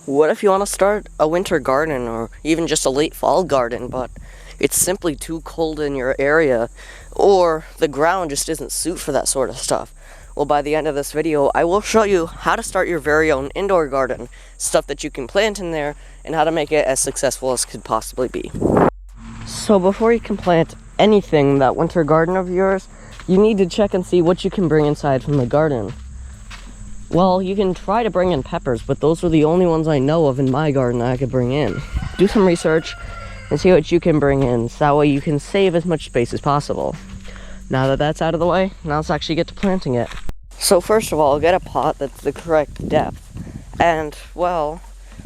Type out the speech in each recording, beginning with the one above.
What if you want to start a winter garden or even just a late fall garden, but it's simply too cold in your area or the ground just isn't suited for that sort of stuff? Well, by the end of this video, I will show you how to start your very own indoor garden, stuff that you can plant in there, and how to make it as successful as could possibly be. So before you can plant anything in that winter garden of yours, you need to check and see what you can bring inside from the garden. Well, you can try to bring in peppers, but those are the only ones I know of in my garden that I could bring in. Do some research and see what you can bring in, so that way you can save as much space as possible. Now that that's out of the way, now let's actually get to planting it. So first of all, get a pot that's the correct depth. And, well,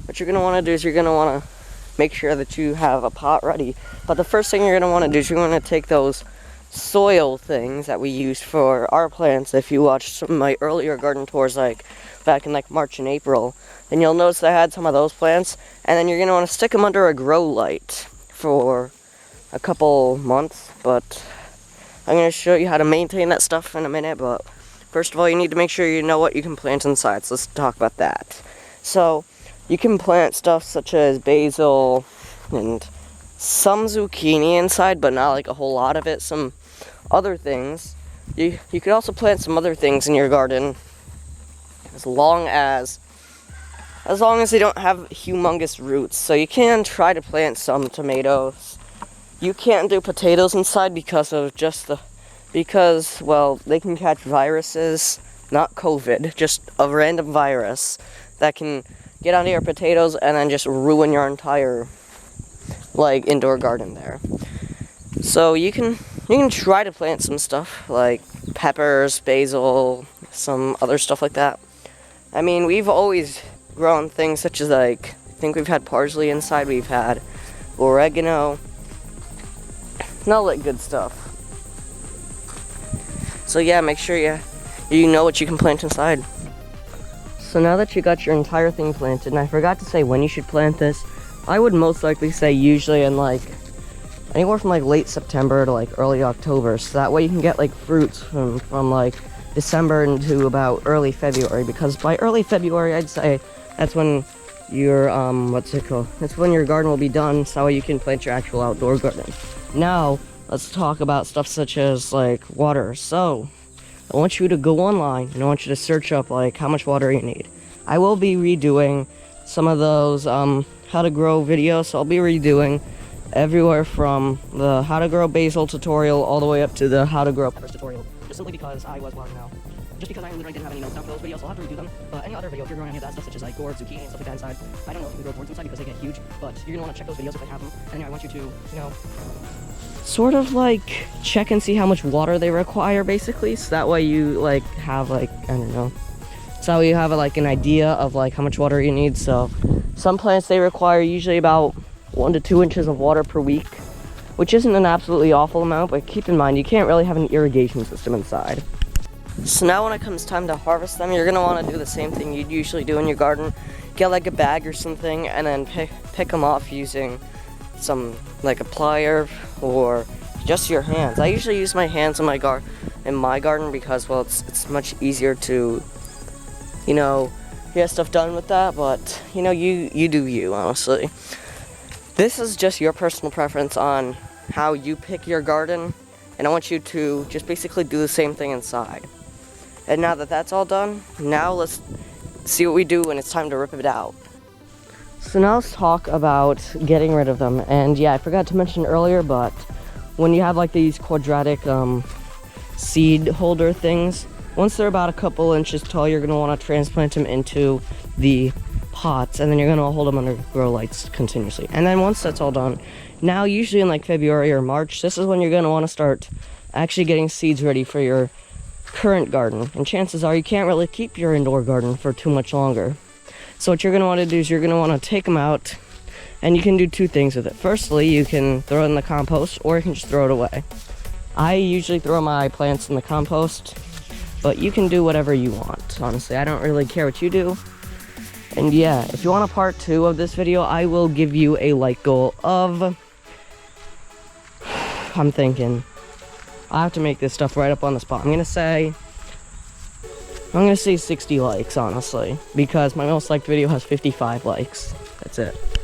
what you're going to want to do is you're going to want to make sure that you have a pot ready. But the first thing you're going to want to do is you're going to take those soil things that we used for our plants. If you watched some of my earlier garden tours, like back in like March and April, then you'll notice I had some of those plants, and then you're going to want to stick them under a grow light for a couple months. But I'm going to show you how to maintain that stuff in a minute. But first of all, you need to make sure you know what you can plant inside, so let's talk about that. So you can plant stuff such as basil and some zucchini inside, but not like a whole lot of it. Some other things. You could also plant some other things in your garden, as long as they don't have humongous roots. So you can try to plant some tomatoes. You can't do potatoes inside because well, they can catch viruses, not COVID, just a random virus that can get onto your potatoes and then just ruin your entire indoor garden there. So you can try to plant some stuff like peppers, basil, some other stuff like that. I mean, we've always grown things such as I think we've had parsley inside, we've had oregano, and all that good stuff. So yeah, make sure you know what you can plant inside. So now that you got your entire thing planted, and I forgot to say when you should plant this, I would most likely say usually in anywhere from late September to early October, so that way you can get fruits from December into about early February, because by early February I'd say that's when your that's when your garden will be done, so that way you can plant your actual outdoor garden. Now let's talk about stuff such as water. So I want you to go online and I want you to search up how much water you need. I will be redoing some of those how to grow videos, so I'll be redoing everywhere from the how to grow basil tutorial all the way up to the how to grow peppers tutorial, just simply because I literally didn't have any notes down for those videos, so I'll have to redo them. But any other video, if you're growing any of that stuff, such as gourds, zucchini, and stuff like that inside, I don't know if you can grow gourds inside because they get huge, but you're going to want to check those videos if they have them. And I want you to, sort of check and see how much water they require, basically, so that way you have I don't know, so you have an idea of how much water you need. So some plants, they require usually about 1 to 2 inches of water per week, which isn't an absolutely awful amount, but keep in mind you can't really have an irrigation system inside. So now when it comes time to harvest them, you're going to want to do the same thing you'd usually do in your garden. Get a bag or something and then pick them off using some a plier or just your hands. I usually use my hands in my garden because, well, it's much easier to get stuff done with that, but you do you, honestly. This is just your personal preference on how you pick your garden, and I want you to just basically do the same thing inside. And now that that's all done, now let's see what we do when it's time to rip it out. So now let's talk about getting rid of them. And yeah, I forgot to mention earlier, but when you have these quadratic seed holder things, once they're about a couple inches tall, you're going to want to transplant them into the pots, and then you're going to hold them under grow lights continuously. And then once that's all done, now usually in February or March, this is when you're going to want to start actually getting seeds ready for your current garden. And chances are you can't really keep your indoor garden for too much longer. So what you're going to want to do is you're going to want to take them out, and you can do two things with it. Firstly, you can throw it in the compost, or you can just throw it away. I usually throw my plants in the compost, but you can do whatever you want. Honestly, I don't really care what you do. And yeah, if you want a part 2 of this video, I will give you a like goal of, I'm thinking, I have to make this stuff right up on the spot. I'm going to say I'm gonna say 60 likes, honestly, because my most liked video has 55 likes. That's it.